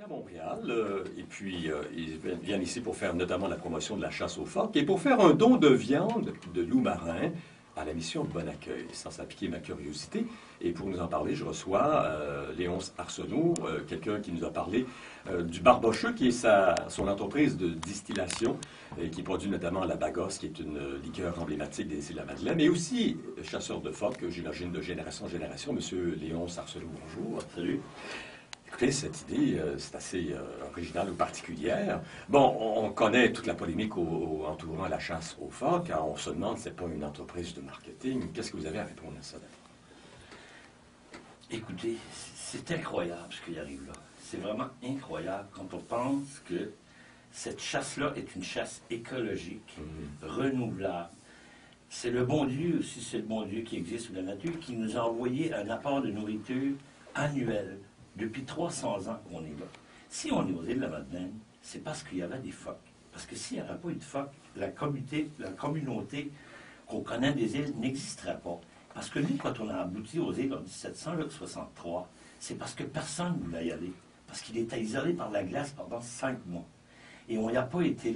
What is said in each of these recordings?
À Montréal, et puis ils viennent ici pour faire notamment la promotion de la chasse aux phoques et pour faire un don de viande de loup marin à la mission Bon Accueil, sans piquer ma curiosité. Et pour nous en parler, je reçois Léonce Arsenault, quelqu'un qui nous a parlé du Barbocheux, qui est son entreprise de distillation et qui produit notamment la Bagosse, qui est une liqueur emblématique des îles de la Madeleine, mais aussi chasseur de phoques, j'imagine, de génération en génération. Monsieur Léonce Arsenault, bonjour. Salut. Écoutez, cette idée, c'est assez originale ou particulière. Bon, on connaît toute la polémique entourant la chasse aux phoques. Alors, on se demande, c'est pas une entreprise de marketing. Qu'est-ce que vous avez à répondre à ça? Écoutez, c'est incroyable ce qui arrive là. C'est vraiment incroyable quand on pense que cette chasse-là est une chasse écologique, renouvelable. C'est le bon Dieu aussi, c'est le bon Dieu qui existe sous la nature, qui nous a envoyé un apport de nourriture annuel. Depuis 300 ans qu'on est là. Si on est aux îles de la Madeleine, c'est parce qu'il y avait des phoques. Parce que s'il n'y avait pas eu de phoques, la communauté qu'on connaît des îles n'existerait pas. Parce que nous, quand on a abouti aux îles en 1763, c'est parce que personne ne voulait y aller. Parce qu'il était isolé par la glace pendant 5 mois. Et on n'a pas été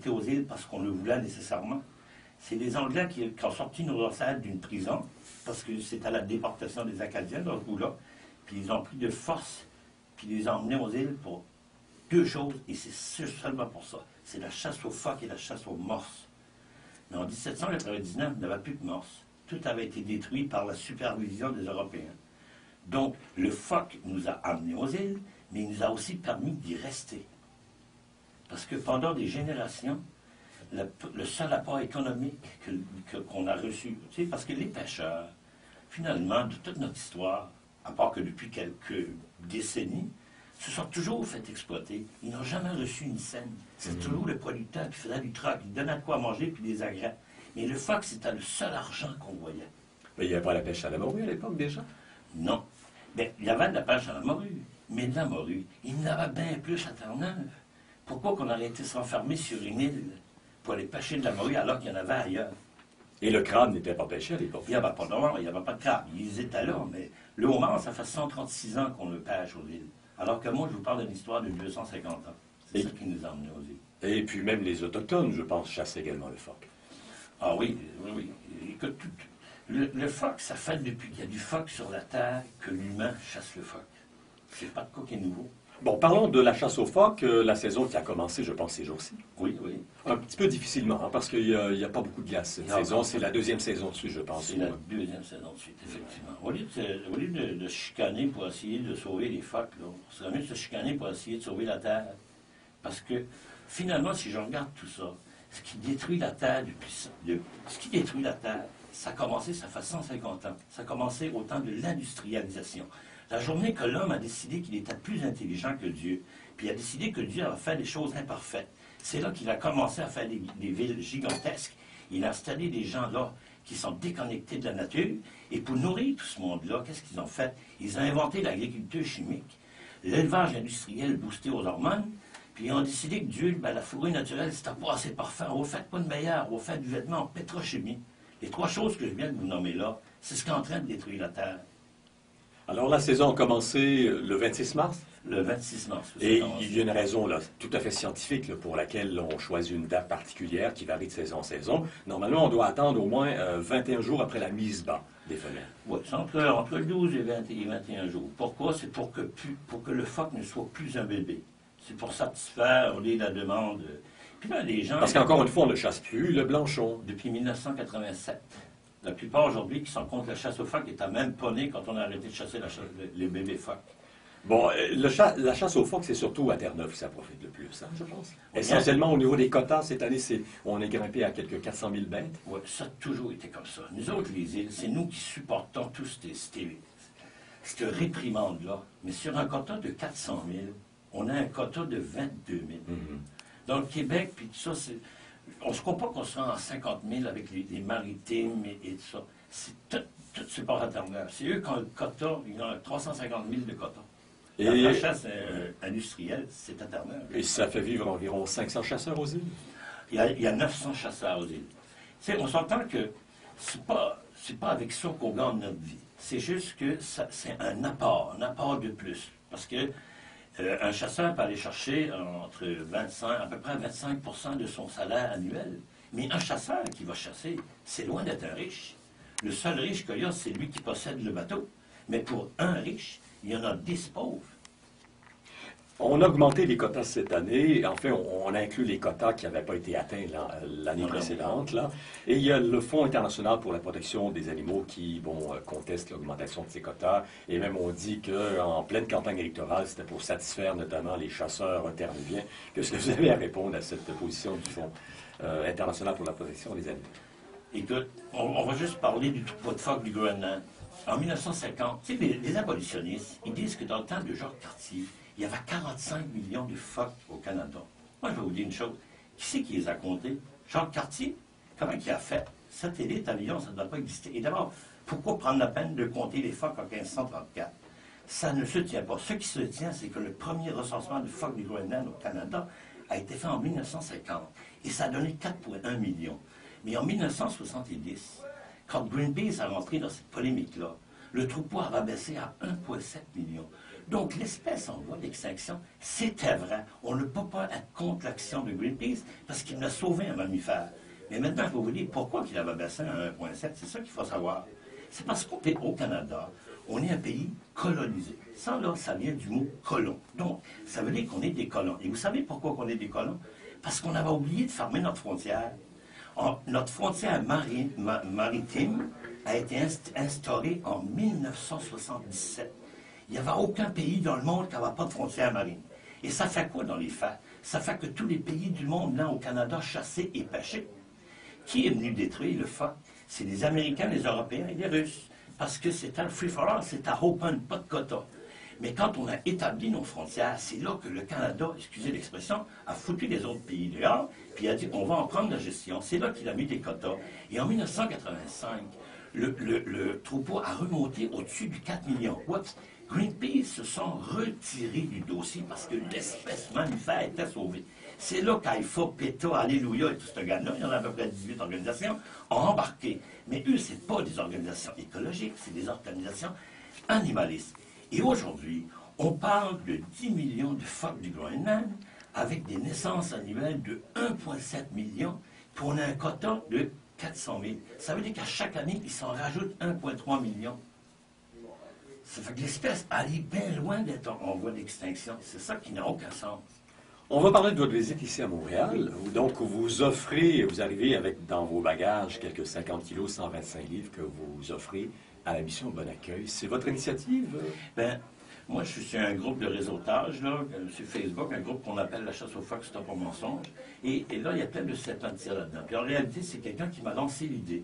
aux îles parce qu'on le voulait nécessairement. C'est les Anglais qui ont sorti nos ancêtres d'une prison, parce que c'était la déportation des Acadiens dans ce coup-là. Puis ils ont pris de force, puis ils les ont emmenés aux îles pour deux choses, et c'est seulement pour ça. C'est la chasse aux phoques et la chasse aux morses. Mais en 1799, il n'y avait plus de morses. Tout avait été détruit par la supervision des Européens. Donc, le phoque nous a amenés aux îles, mais il nous a aussi permis d'y rester. Parce que pendant des générations, le seul apport économique qu'on a reçu, tu sais, parce que les pêcheurs, finalement, de toute notre histoire, à part que depuis quelques décennies, se sont toujours fait exploiter. Ils n'ont jamais reçu une scène. C'est toujours le producteur qui faisait du troc, il donnait de quoi manger puis des agrès. Mais le phoque, c'était le seul argent qu'on voyait. Mais il n'y avait pas la pêche à la morue à l'époque déjà? Non. Bien, il y avait de la pêche à la morue, mais de la morue, il y en avait bien plus à Terre-Neuve. Pourquoi qu'on aurait été s'enfermer sur une île pour aller pêcher de la morue alors qu'il y en avait ailleurs? Et le crabe n'était pas pêché à l'époque? Il n'y avait pas de homard, il n'y avait pas de crabe. Ils étaient là, mais le homard, ça fait 136 ans qu'on le pêche aux îles. Alors que moi, je vous parle d'une histoire de 250 ans. C'est ça qui nous a emmenés aux îles. Et puis même les Autochtones, je pense, chassaient également le phoque. Ah oui, oui, oui. Écoute, le phoque, ça fait depuis qu'il y a du phoque sur la Terre que l'humain chasse le phoque. C'est pas de quoi qui est nouveau. Bon, parlons de la chasse aux phoques, la saison qui a commencé, je pense, ces jours-ci. Oui, oui. Un petit peu difficilement, hein, parce qu'il n'y a pas beaucoup de glace cette saison. C'est la deuxième saison de suite, je pense. C'est la deuxième saison de suite, effectivement. Au lieu de se chicaner pour essayer de sauver les phoques, là, on serait mieux de se chicaner pour essayer de sauver la Terre. Parce que, finalement, si je regarde tout ça, ce qui détruit la Terre ça a commencé, ça fait 150 ans. Ça a commencé au temps de l'industrialisation. La journée que l'homme a décidé qu'il était plus intelligent que Dieu, puis il a décidé que Dieu avait fait des choses imparfaites, c'est là qu'il a commencé à faire des villes gigantesques. Il a installé des gens là qui sont déconnectés de la nature, et pour nourrir tout ce monde-là, qu'est-ce qu'ils ont fait? Ils ont inventé l'agriculture chimique, l'élevage industriel boosté aux hormones, puis ils ont décidé que Dieu, la fourrure naturelle, c'était pas assez parfait. On ne fait pas de meilleur, on fait du vêtement en pétrochimie. Les trois choses que je viens de vous nommer là, c'est ce qui est en train de détruire la Terre. Alors la saison a commencé le 26 mars? Le 26 mars. Et il y a une raison là, tout à fait scientifique là, pour laquelle on choisit une date particulière qui varie de saison en saison. Normalement, on doit attendre au moins 21 jours après la mise bas des femelles. Oui, c'est entre le 12 et 21 jours. Pourquoi? C'est pour que le phoque ne soit plus un bébé. C'est pour satisfaire la demande. Puis là, les gens... Parce qu'encore une fois, on ne chasse plus le blanchon. Depuis 1987. La plupart aujourd'hui qui sont contre la chasse aux phoques étaient même pas nés quand on a arrêté de chasser les bébés phoques. Bon, la chasse aux phoques, c'est surtout à Terre-Neuve que ça profite le plus, hein, je pense. Essentiellement, au niveau des quotas, cette année, on est grimpé à quelques 400 000 bêtes. Oui, ça a toujours été comme ça. Nous autres, les îles, c'est nous qui supportons tout cette réprimande-là. Mais sur un quota de 400 000, on a un quota de 22 000. Dans le Québec, puis tout ça, on ne se croit pas qu'on sera en 50 000 avec les maritimes et tout ça. C'est tout ce bord à Terre-Neuve. C'est eux qui ont le quota, ils ont 350 000 de quota. La chasse industrielle, c'est à Terre-Neuve. Et ça fait vivre environ 500 chasseurs aux îles? Il y a 900 chasseurs aux îles. Tu sais, on s'entend que c'est pas avec ça qu'on gagne notre vie. C'est juste que c'est un apport de plus. Parce que Un chasseur peut aller chercher entre 25, à peu près 25% de son salaire annuel. Mais un chasseur qui va chasser, c'est loin d'être un riche. Le seul riche qu'il y a, c'est lui qui possède le bateau. Mais pour un riche, il y en a 10 pauvres. On a augmenté les quotas cette année. En fait, on a inclus les quotas qui n'avaient pas été atteints l'année précédente. Là. Et il y a le Fonds international pour la protection des animaux qui conteste l'augmentation de ces quotas. Et même on dit qu'en pleine campagne électorale, c'était pour satisfaire notamment les chasseurs intermédiaires. Qu'est-ce que vous avez à répondre à cette position du Fonds international pour la protection des animaux? Écoute, on va juste parler du troupeau de phoques du Groenland. En 1950, tu sais, les abolitionnistes, ils disent que dans le temps de Jacques Cartier, il y avait 45 millions de phoques au Canada. Moi, je vais vous dire une chose. Qui c'est qui les a comptés? Jacques Cartier? Comment il a fait? Satellite, avion, ça ne doit pas exister. Et d'abord, pourquoi prendre la peine de compter les phoques en 1534? Ça ne se tient pas. Ce qui se tient, c'est que le premier recensement de phoques du Groenland au Canada a été fait en 1950. Et ça a donné 4,1 millions. Mais en 1970, quand Greenpeace a rentré dans cette polémique-là, le troupeau a baissé à 1,7 million. Donc l'espèce en voie d'extinction, c'était vrai. On ne peut pas être contre l'action de Greenpeace parce qu'il a sauvé un mammifère. Mais maintenant, je vais vous dire pourquoi il avait baissé à 1,7. C'est ça qu'il faut savoir. C'est parce qu'on est au Canada, on est un pays colonisé. Ça, là, ça vient du mot colon. Donc, ça veut dire qu'on est des colons. Et vous savez pourquoi on est des colons? Parce qu'on avait oublié de fermer notre frontière. Notre frontière maritime a été instaurée en 1977. Il n'y avait aucun pays dans le monde qui n'avait pas de frontière marine. Et ça fait quoi dans les faits? Ça fait que tous les pays du monde, là, au Canada, chassaient et pêchaient. Qui est venu détruire le phoque? C'est les Américains, les Européens et les Russes. Parce que c'était un free-for-all, c'était à open, pas de quota. Mais quand on a établi nos frontières, c'est là que le Canada, excusez l'expression, a foutu les autres pays dehors, puis a dit on va en prendre la gestion. C'est là qu'il a mis des quotas. Et en 1985, le troupeau a remonté au-dessus du 4 millions. Oups! Greenpeace se sont retirés du dossier parce que l'espèce mammifère était sauvée. C'est là qu'AIFA, PETA, Alléluia et tout ce gars-là, il y en a à peu près 18 organisations, ont embarqué. Mais eux, ce n'est pas des organisations écologiques, c'est des organisations animalistes. Et aujourd'hui, on parle de 10 millions de phoques du Groenland avec des naissances annuelles de 1,7 million, puis on a un quota de 400 000. Ça veut dire qu'à chaque année, ils s'en rajoutent 1,3 million. Ça fait que l'espèce allait bien loin d'être en voie d'extinction. C'est ça qui n'a aucun sens. On va parler de votre visite ici à Montréal. Donc, vous offrez, vous arrivez avec dans vos bagages quelques 50 kilos, 125 livres que vous offrez à la mission Bon Accueil. C'est votre initiative? Bien, moi, je suis sur un groupe de réseautage, là, sur Facebook, un groupe qu'on appelle La chasse aux phoques, c'est un mensonge. Et là, il y a plein de serpentiers là-dedans. Puis en réalité, c'est quelqu'un qui m'a lancé l'idée.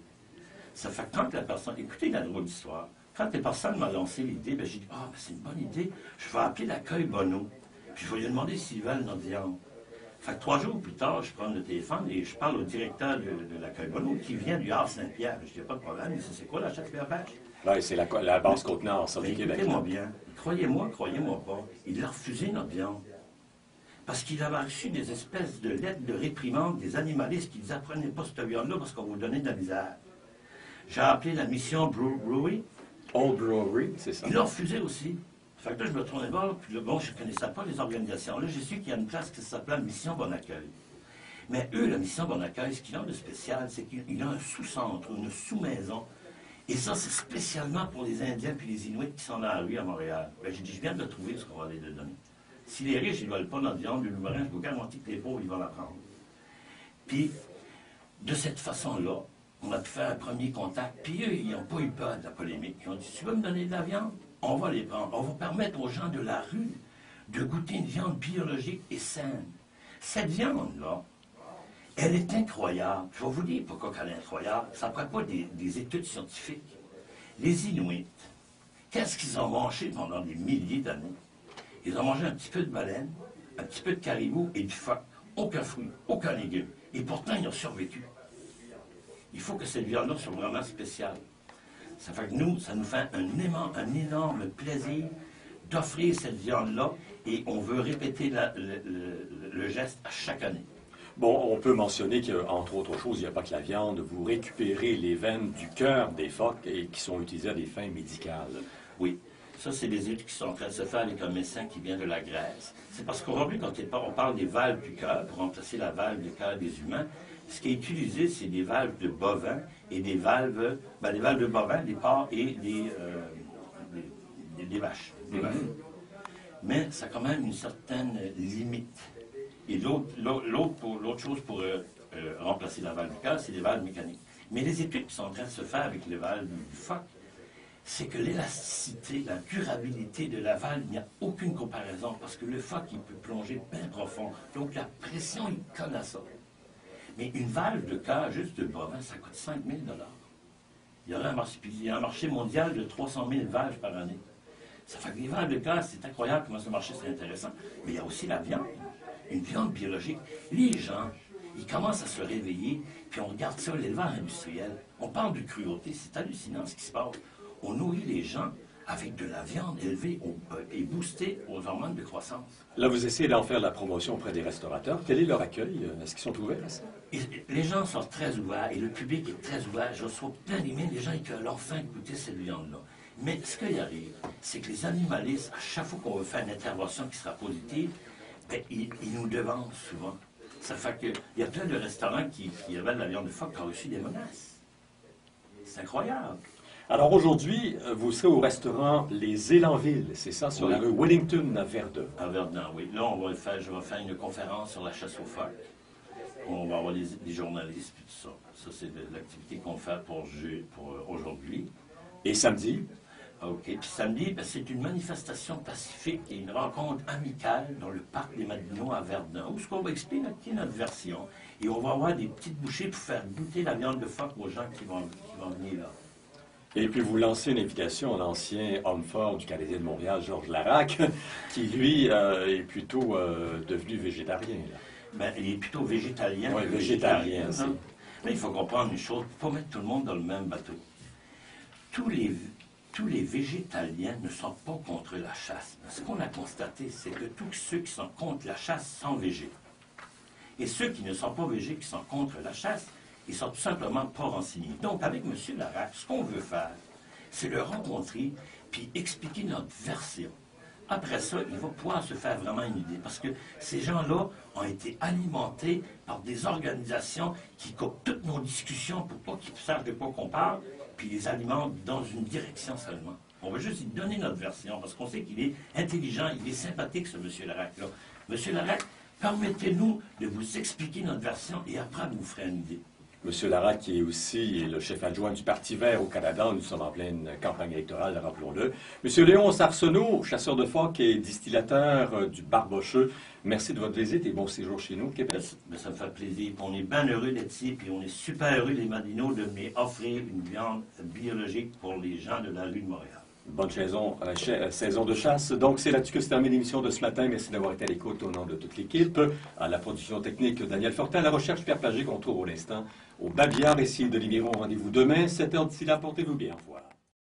Ça fait que quand la personne... Écoutez la drôle d'histoire. Quand la personne m'a lancé l'idée, ben, j'ai dit, ah, c'est une bonne idée. Je vais appeler l'accueil Bonneau. Puis je vais lui demander s'ils veulent notre viande. Fait que 3 jours plus tard, je prends le téléphone et je parle au directeur de l'accueil Bonneau qui vient du Havre-Saint-Pierre. Je dis, pas de problème, mais c'est quoi la chasse-pierre-pêche? Oui, c'est la base Côte-Nord, ça, du Québec. Écoutez-moi bien. Croyez-moi pas. Il a refusé notre viande. Parce qu'il avait reçu des espèces de lettres de réprimande des animalistes qui disaient, prenez pas cette viande-là parce qu'on vous donnait de la misère. J'ai appelé la mission Brewery. Old Brewery, c'est ça. Il a refusé aussi. Fait que là, je me tournais voir, puis là, bon, je ne connaissais pas les organisations. Là, j'ai su qu'il y a une place qui s'appelle Mission Bon Accueil. Mais eux, la Mission Bon Accueil, ce qu'ils ont de spécial, c'est qu'il a un sous-centre, une sous-maison. Et ça, c'est spécialement pour les Indiens puis les Inuits qui sont dans la rue à Montréal. Ben, j'ai dit, je viens de trouver ce qu'on va aller de donner. Si les riches, ils ne veulent pas notre viande, le Louvain, je vous garantis que les pauvres, ils vont la prendre. Puis, de cette façon-là, on a pu faire un premier contact. Puis eux, ils n'ont pas eu peur de la polémique. Ils ont dit, tu veux me donner de la viande? On va les prendre. On va permettre aux gens de la rue de goûter une viande biologique et saine. Cette viande-là, elle est incroyable. Je vais vous dire pourquoi elle est incroyable. Ça ne prend pas des études scientifiques. Les Inuits, qu'est-ce qu'ils ont mangé pendant des milliers d'années? Ils ont mangé un petit peu de baleine, un petit peu de caribou et du phoque. Aucun fruit, aucun légume. Et pourtant, ils ont survécu. Il faut que cette viande-là soit vraiment spéciale. Ça fait que nous, ça nous fait un énorme plaisir d'offrir cette viande-là et on veut répéter le geste à chaque année. Bon, on peut mentionner qu'entre autres choses, il n'y a pas que la viande. Vous récupérez les veines du cœur des phoques et qui sont utilisées à des fins médicales. Oui. Ça, c'est des études qui sont en train de se faire avec un médecin qui vient de la Grèce. C'est parce qu'aujourd'hui, quand on parle des valves du cœur, pour remplacer la valve du cœur des humains, ce qui est utilisé, c'est des valves de bovins et des valves de bovins, des porcs et des vaches. Des vaches. Mais ça a quand même une certaine limite. Et l'autre chose pour remplacer la valve du cœur, c'est des valves mécaniques. Mais les études qui sont en train de se faire avec les valves du phoque, c'est que l'élasticité, la durabilité de la valve, il n'y a aucune comparaison parce que le phoque, il peut plonger bien profond. Donc la pression, il colle à ça. Mais une valve de cœur, juste de bovin, ça coûte 5 000 $. Il y a un marché mondial de 300 000 valves par année. Ça fait que les valves de cœur, c'est incroyable comment ce marché, c'est intéressant. Mais il y a aussi la viande, une viande biologique. Les gens, ils commencent à se réveiller, puis on regarde ça, l'élevage industriel. On parle de cruauté, c'est hallucinant ce qui se passe. On nourrit les gens avec de la viande élevée et boostée aux hormones de croissance. Là, vous essayez d'en faire la promotion auprès des restaurateurs. Quel est leur accueil? Est-ce qu'ils sont ouverts à ça? Et les gens sont très ouverts et le public est très ouvert. Je reçois plein d'emails des gens qui veulent enfin goûter cette viande-là. Mais ce qui arrive, c'est que les animalistes, à chaque fois qu'on veut faire une intervention qui sera positive, ben, ils nous devancent souvent. Ça fait qu'il y a plein de restaurants qui avaient de la viande de phoque qui ont reçu des menaces. C'est incroyable. Alors aujourd'hui, vous serez au restaurant Les Élanvilles, c'est ça, sur la rue Wellington à Verdun. À Verdun, oui. Là, je vais faire une conférence sur la chasse aux phoques. On va avoir des journalistes et tout ça. Ça, c'est l'activité qu'on fait pour aujourd'hui. Et samedi? OK. Puis samedi, ben, c'est une manifestation pacifique et une rencontre amicale dans le parc des Madinots à Verdun, où on va expliquer notre version. Et on va avoir des petites bouchées pour faire goûter la viande de phoque aux gens qui vont venir là. Et puis vous lancez une invitation à l'ancien homme fort du Canadien de Montréal, Georges Laraque, qui lui est plutôt devenu végétarien. Là. Ben, il est plutôt végétalien. Oui, végétarien. Mais il faut comprendre une chose, il ne faut pas mettre tout le monde dans le même bateau. Tous les végétaliens ne sont pas contre la chasse. Ce qu'on a constaté, c'est que tous ceux qui sont contre la chasse sont végés. Et ceux qui ne sont pas végés, qui sont contre la chasse, ils sont tout simplement pas renseignés. Donc, avec M. Laraque, ce qu'on veut faire, c'est le rencontrer puis expliquer notre version. Après ça, il va pouvoir se faire vraiment une idée. Parce que ces gens-là ont été alimentés par des organisations qui coupent toutes nos discussions pour pas qu'ils sachent de quoi qu'on parle, puis les alimentent dans une direction seulement. On va juste lui donner notre version, parce qu'on sait qu'il est intelligent, il est sympathique, ce M. Laraque-là. M. Laraque, permettez-nous de vous expliquer notre version, et après, vous ferez une idée. M. Laraque, qui est aussi le chef adjoint du Parti vert au Canada, nous sommes en pleine campagne électorale, rappelons-le. M. Léonce Arsenault, chasseur de phoques et distillateur du Barbocheux, merci de votre visite et bon séjour chez nous au Québec. Ça me fait plaisir. On est bien heureux d'être ici, puis on est super heureux, les Madinots, de venir offrir une viande biologique pour les gens de la rue de Montréal. Bonne saison de chasse. Donc, c'est là-dessus que se termine l'émission de ce matin. Merci d'avoir été à l'écoute au nom de toute l'équipe. À la production technique, Daniel Fortin. À la recherche, Pierre Pagé, qu'on trouve pour l'instant au Babillard. Ici de Liviron. Rendez-vous demain, 7h. D'ici là, portez-vous bien. Au revoir.